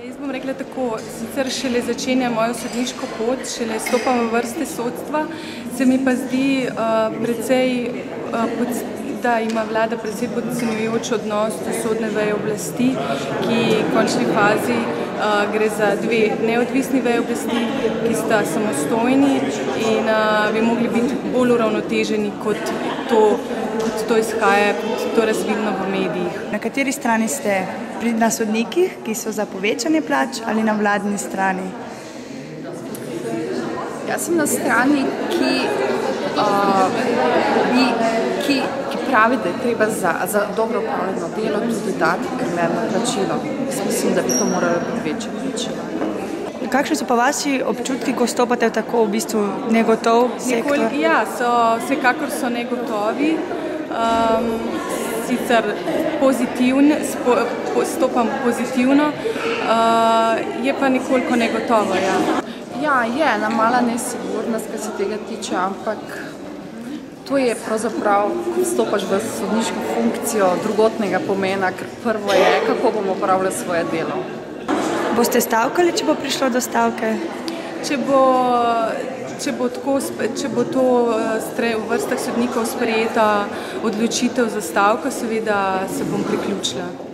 Jaz bom rekla tako, sicer šele začenjam mojo sodniško pot, šele stopam v vrste sodstva, se mi pa zdi da ima vlada precej podcenjujoč odnos do sodne veje oblasti, ki v končni fazi gre za dve neodvisni veje oblasti, ki sta samostojni in bi mogli biti bolj uravnoteženi, kot to izhaja, kot to razvidno v medijih. Na kateri strani ste? Na sodnikih, ki so za povečanje plač, ali na vladni strani? Jaz sem na strani, ki pravi, da je treba za dobro upravljeno delo tudi dati primerno plačilo. Mislim, da bi to moralo biti večje plačilo. Kakšni so pa vaši občutki, ko stopate v tako v bistvu negotov sektor? Vsekakor so negotovi. Sicer stopam pozitivno, je pa nekoliko negotovo. Ja, je ena mala nesigurnost, kar se tega tiče, ampak to je pravzaprav, ko vstopaš v sodniško funkcijo drugotnega pomena, ker prvo je, kako bomo opravljali svoje delo. Boste stavkali, če bo prišlo do stavke? Če bo to v vrstah sodnikov sprejeta odločitev za stavko, seveda se bom priključila.